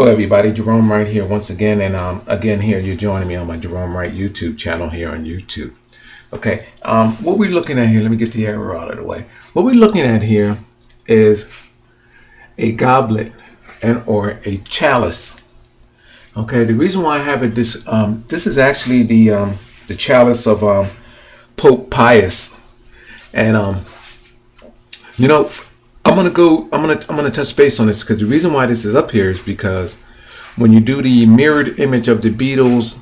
Hello everybody, Gerone Wright here once again, and again here you're joining me on my Gerone Wright YouTube channel here on YouTube. Okay, what we're looking at here, let me get the error out of the way. What we're looking at here is a goblet and or a chalice. Okay, the reason why I have it this is actually the chalice of Pope Pius, and I'm gonna touch base on this because the reason why this is up here is because when you do the mirrored image of the Beatles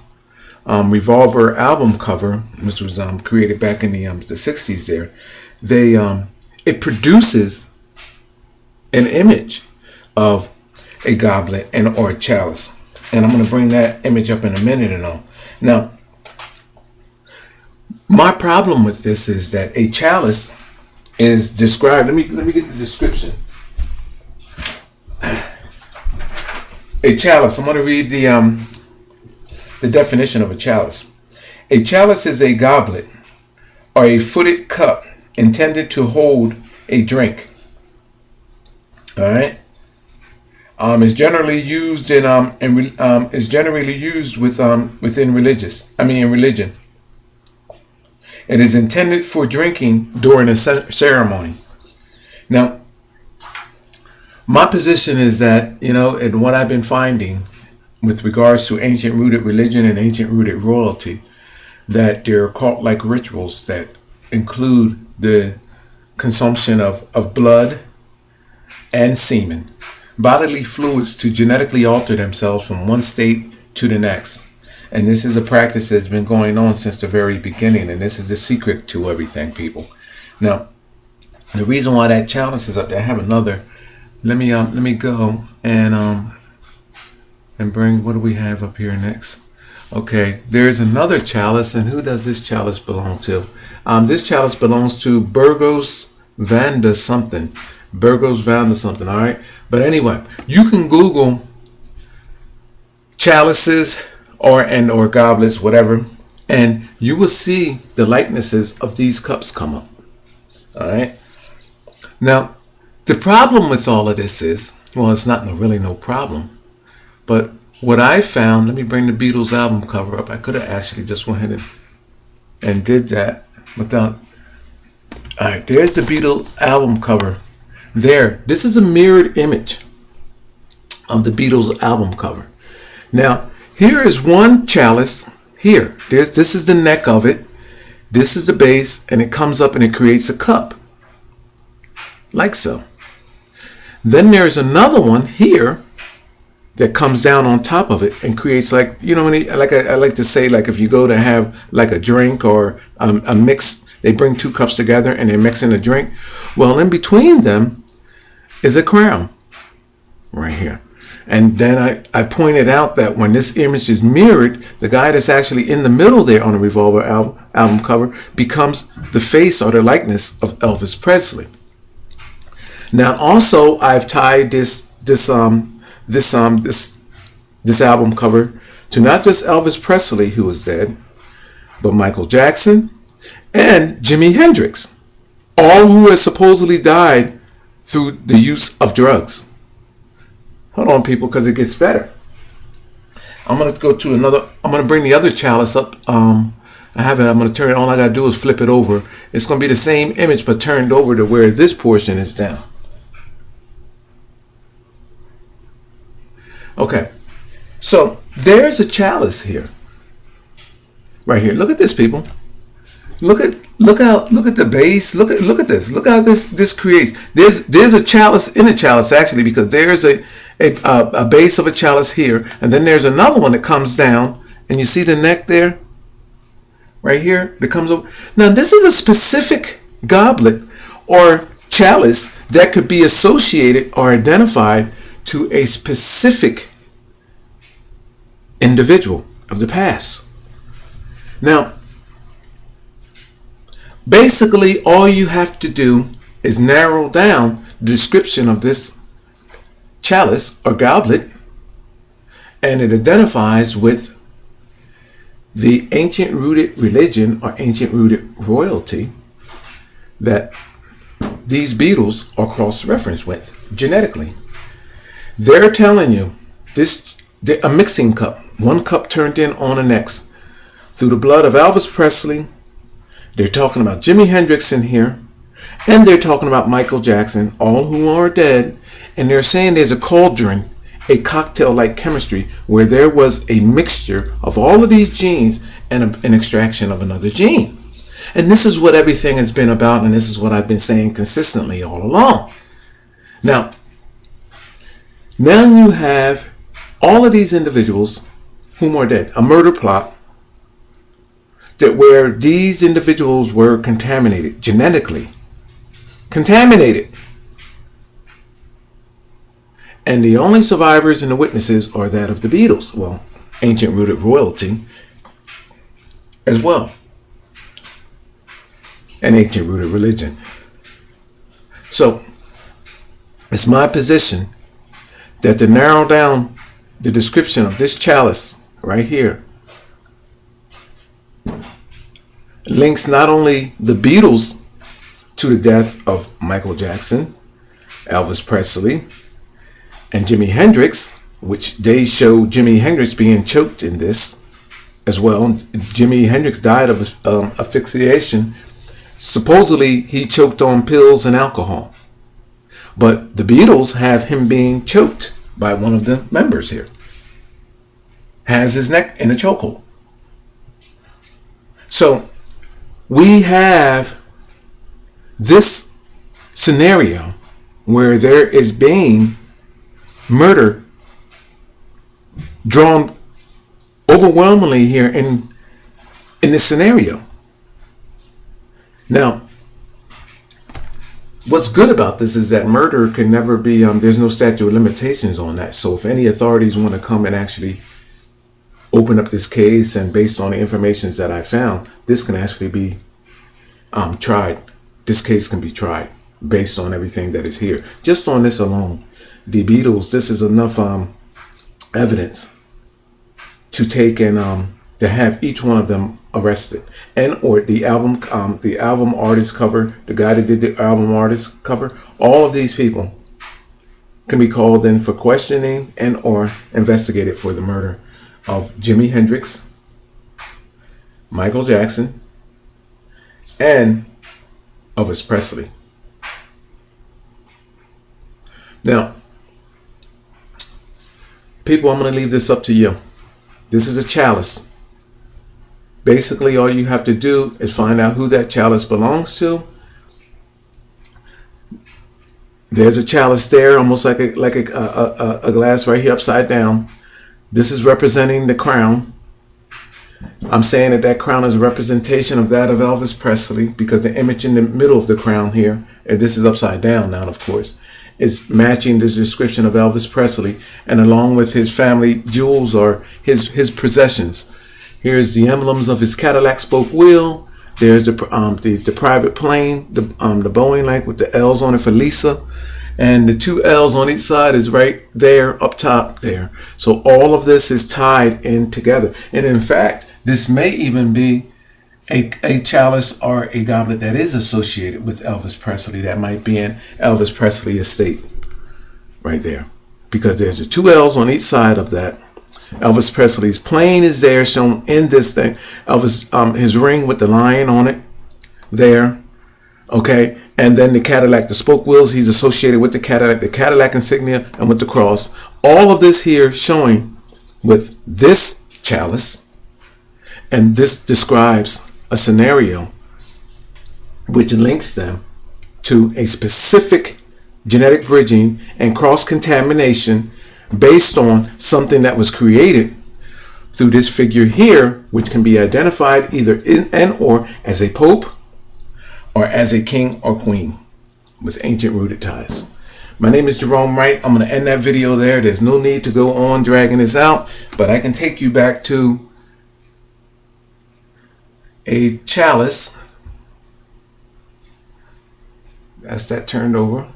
Revolver album cover, which was created back in the 60s, it produces an image of a goblet and or a chalice, and I'm gonna bring that image up in a minute and all. Now, my problem with this is that a chalice is described. Let me get the description. A chalice. I'm going to read the definition of a chalice. A chalice is a goblet or a footed cup intended to hold a drink. All right. It's generally used in religion. It is intended for drinking during a ceremony. Now, my position is that, and what I've been finding with regards to ancient rooted religion and ancient rooted royalty, that there are cult-like rituals that include the consumption of blood and semen, bodily fluids to genetically alter themselves from one state to the next. And this is a practice that's been going on since the very beginning, and this is the secret to everything, people. Now, the reason why that chalice is up there, I have another. Let me go and bring, what do we have up here next? Okay, there's another chalice, and who does this chalice belong to? This chalice belongs to Burgos Vanda something. Burgos Vanda something, all right? But anyway, you can Google chalices or goblets, whatever, and you will see the likenesses of these cups come up. All right. Now, the problem with all of this is, well, it's not really no problem, but what I found, let me bring the Beatles album cover up. I could have actually just went ahead and did that without. All right, there's the Beatles album cover. There, this is a mirrored image of the Beatles album cover. Now, here is one chalice. Here, this is the neck of it. This is the base, and it comes up and it creates a cup, like so. Then there's another one here that comes down on top of it and creates, like, I like to say, like if you go to have like a drink or a mix, they bring two cups together and they're mixing a drink. Well, in between them is a crown right here. And then I pointed out that when this image is mirrored, the guy that's actually in the middle there on the Revolver album cover becomes the face or the likeness of Elvis Presley. Now, also, I've tied this album cover to not just Elvis Presley, who is dead, but Michael Jackson and Jimi Hendrix, all who have supposedly died through the use of drugs. Hold on, people, because it gets better. I'm going to go to another. I'm going to bring the other chalice up. I'm going to turn it. All I got to do is flip it over. It's going to be the same image, but turned over to where this portion is down. Okay. So there's a chalice here. Right here. Look at this, people. Look at the base. Look at this. Look how this creates. There's a chalice in a chalice, actually, because there's a base of a chalice here, and then there's another one that comes down, and you see the neck there, right here, that comes over. Now, this is a specific goblet or chalice that could be associated or identified to a specific individual of the past. Now, basically, all you have to do is narrow down the description of this chalice or goblet, and it identifies with the ancient rooted religion or ancient rooted royalty that these Beatles are cross-referenced with genetically. They're telling you a mixing cup, one cup turned in on the next. Through the blood of Elvis Presley, they're talking about Jimi Hendrix in here, and they're talking about Michael Jackson, all who are dead, and they're saying there's a cauldron, a cocktail-like chemistry, where there was a mixture of all of these genes and an extraction of another gene. And this is what everything has been about, and this is what I've been saying consistently all along. Now you have all of these individuals whom are dead, a murder plot, that where these individuals were contaminated, genetically contaminated. And the only survivors and the witnesses are that of the Beatles. Well, ancient rooted royalty as well. And ancient rooted religion. So, it's my position that to narrow down the description of this chalice right here links not only the Beatles to the death of Michael Jackson, Elvis Presley, and Jimi Hendrix, which they show Jimi Hendrix being choked in this as well. Jimi Hendrix died of asphyxiation. Supposedly he choked on pills and alcohol. But the Beatles have him being choked by one of the members here. Has his neck in a chokehold. So we have this scenario where there is being murder drawn overwhelmingly here in this scenario. Now, what's good about this is that murder can never be, there's no statute of limitations on that. So if any authorities want to come and actually open up this case, and based on the information that I found, this can actually be tried. This case can be tried based on everything that is here. Just on this alone, the Beatles, this is enough evidence to take and to have each one of them arrested. And or the album artist cover, the guy that did the album artist cover, all of these people can be called in for questioning and or investigated for the murder of Jimi Hendrix, Michael Jackson, and Elvis Presley. Now, people, I'm going to leave this up to you. This is a chalice. Basically, all you have to do is find out who that chalice belongs to. There's a chalice there, almost like a glass right here upside down. This is representing the crown. I'm saying that that crown is a representation of that of Elvis Presley, because the image in the middle of the crown here, and this is upside down now, of course, is matching this description of Elvis Presley, and along with his family jewels or his possessions. Here's the emblems of his Cadillac spoke wheel. There's the private plane, the Boeing, like with the L's on it for Lisa. And the two L's on each side is right there up top there. So all of this is tied in together. And in fact, this may even be a chalice or a goblet that is associated with Elvis Presley. That might be in Elvis Presley estate right there. Because there's the two L's on each side of that. Elvis Presley's plane is there shown in this thing. Elvis, his ring with the lion on it there. Okay. And then the Cadillac, the spoke wheels, he's associated with the Cadillac insignia, and with the cross. All of this here showing with this chalice. And this describes a scenario which links them to a specific genetic bridging and cross-contamination based on something that was created through this figure here, which can be identified either in and or as a pope, or as a king or queen with ancient rooted ties. My name is Gerone Wright. I'm going to end that video there. There's no need to go on dragging this out, but I can take you back to a chalice. That's that turned over.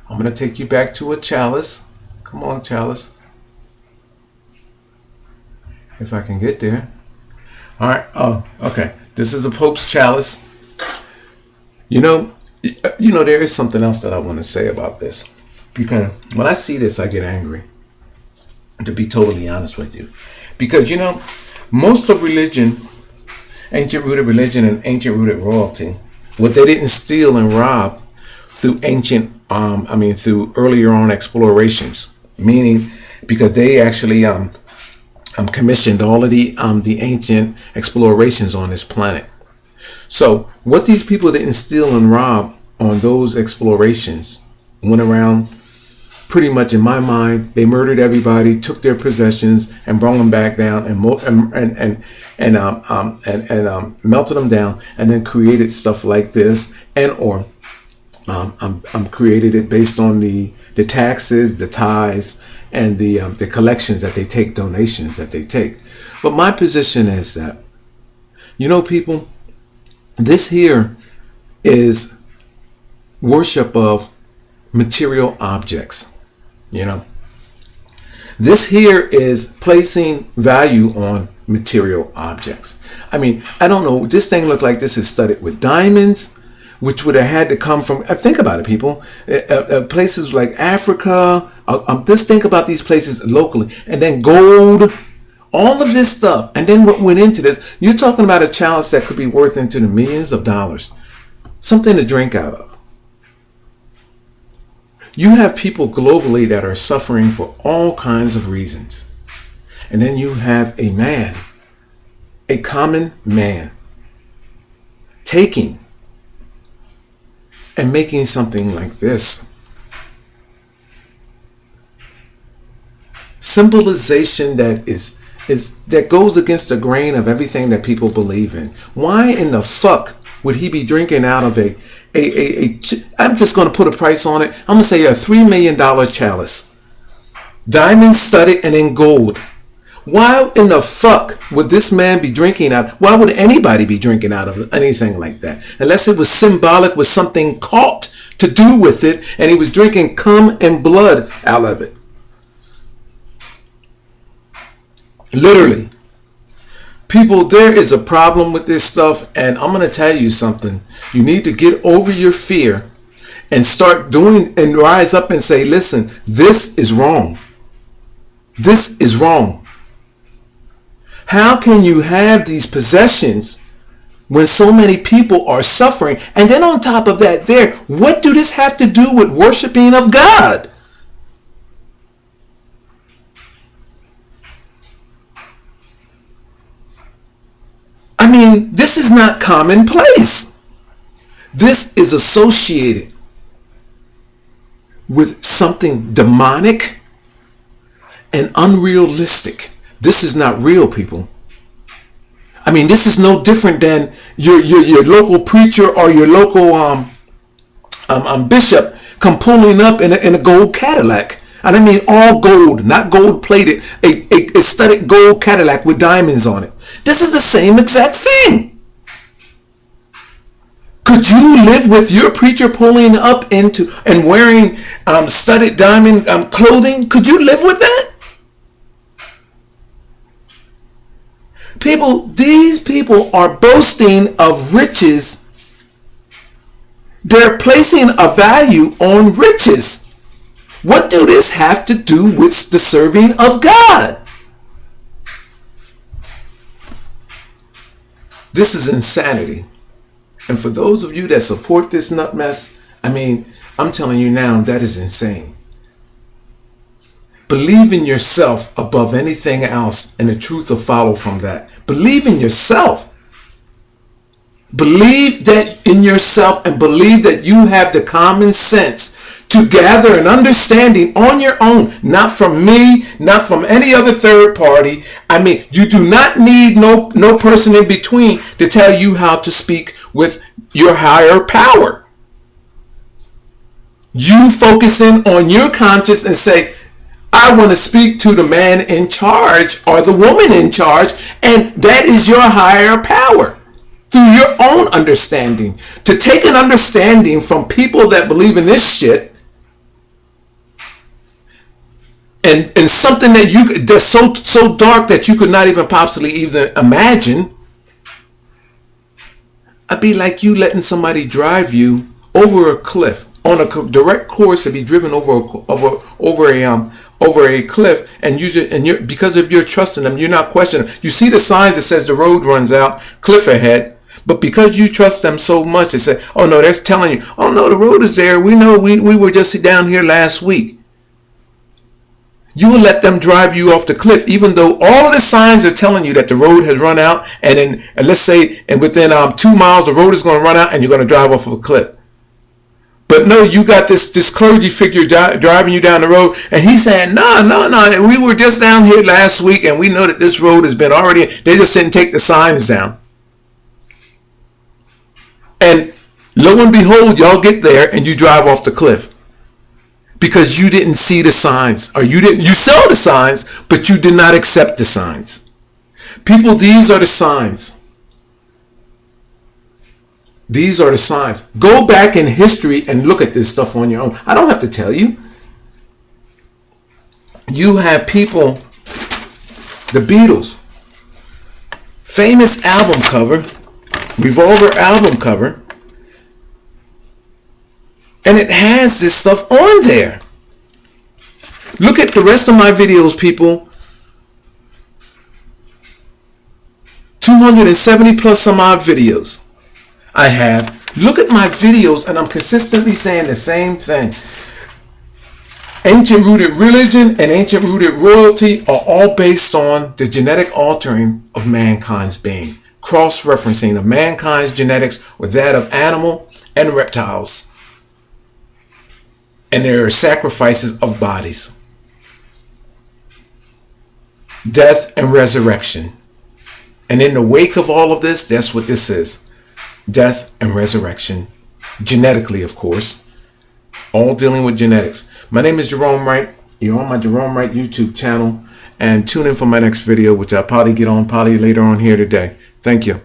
I'm going to take you back to a chalice. Come on, chalice. If I can get there. All right. Oh, okay. This is a Pope's chalice. You know, there is something else that I want to say about this, because when I see this, I get angry. to be totally honest with you. Because, most of religion, ancient rooted religion and ancient rooted royalty, what they didn't steal and rob through through earlier on explorations, meaning because they actually commissioned all of the ancient explorations on this planet. So what these people didn't steal and rob on those explorations went around pretty much, in my mind, they murdered everybody, took their possessions, and brought them back down and melted them down, and then created stuff like this, or created it based on the taxes, the tithes, and the collections that they take, donations that they take. But my position is that, people, this here is worship of material objects. This here is placing value on material objects. I mean, I don't know, this thing looked like this is studded with diamonds, which would have had to come from, think about it, people, places like Africa. Just think about these places locally, and then gold, all of this stuff. And then what went into this, you're talking about a chalice that could be worth into the millions of dollars, something to drink out of. You have people globally that are suffering for all kinds of reasons. And then you have a man, a common man, taking and making something like this. Symbolization that goes against the grain of everything that people believe in. Why in the fuck would he be drinking out of I'm just going to put a price on it. I'm going to say a $3 million chalice, diamond studded and in gold. Why in the fuck would this man be drinking out? Why would anybody be drinking out of anything like that? Unless it was symbolic with something cult to do with it, and he was drinking cum and blood out of it. Literally. People, there is a problem with this stuff, and I'm going to tell you something. You need to get over your fear and start doing and rise up and say, listen, this is wrong. This is wrong. How can you have these possessions when so many people are suffering? And then on top of that, what do this have to do with worshiping of God? I mean, this is not commonplace. This is associated with something demonic and unrealistic. This is not real, people. I mean, this is no different than your local preacher or your local bishop come pulling up in a gold Cadillac. And I mean all gold, not gold plated, a studded gold Cadillac with diamonds on it. This is the same exact thing. Could you live with your preacher pulling up into and wearing studded diamond clothing? Could you live with that? People, these people are boasting of riches. They're placing a value on riches. What do this have to do with the serving of God? This is insanity. And for those of you that support this nut mess, I mean, I'm telling you now, that is insane. Believe in yourself above anything else, and the truth will follow from that. Believe in yourself. Believe that in yourself, and believe that you have the common sense to gather an understanding on your own, not from me, not from any other third party. I mean, you do not need no person in between to tell you how to speak with your higher power. You focus in on your conscience and say, I want to speak to the man in charge or the woman in charge, and that is your higher power. Through your own understanding. To take an understanding from people that believe in this shit and something that's so dark that you could not even possibly even imagine. I'd be like you letting somebody drive you over a cliff on a direct course to be driven over over a cliff, and you're because of your trust in them, you're not questioning them. You see the signs that says the road runs out, cliff ahead, but because you trust them so much, they say, oh no, they're telling you, oh no, the road is there. We know, we were just down here last week. You will let them drive you off the cliff, even though all of the signs are telling you that the road has run out, and let's say, and within 2 miles, the road is going to run out, and you're going to drive off of a cliff. But no, you got this clergy figure driving you down the road, and he's saying, no, we were just down here last week, and we know that this road has been already, they just didn't take the signs down. And lo and behold, y'all get there, and you drive off the cliff. Because you didn't see the signs, or you saw the signs, but you did not accept the signs. People, these are the signs. These are the signs. Go back in history and look at this stuff on your own. I don't have to tell you. You have people, the Beatles, famous album cover, Revolver album cover, and it has this stuff on there. Look at the rest of my videos, people. 270 plus some odd videos I have. Look at my videos, and I'm consistently saying the same thing. Ancient rooted religion and ancient rooted royalty are all based on the genetic altering of mankind's being. Cross-referencing of mankind's genetics with that of animal and reptiles. And there are sacrifices of bodies. Death and resurrection. And in the wake of all of this, that's what this is. Death and resurrection. Genetically, of course. All dealing with genetics. My name is Gerone Wright. You're on my Gerone Wright YouTube channel. And tune in for my next video, which I'll probably get on later on here today. Thank you.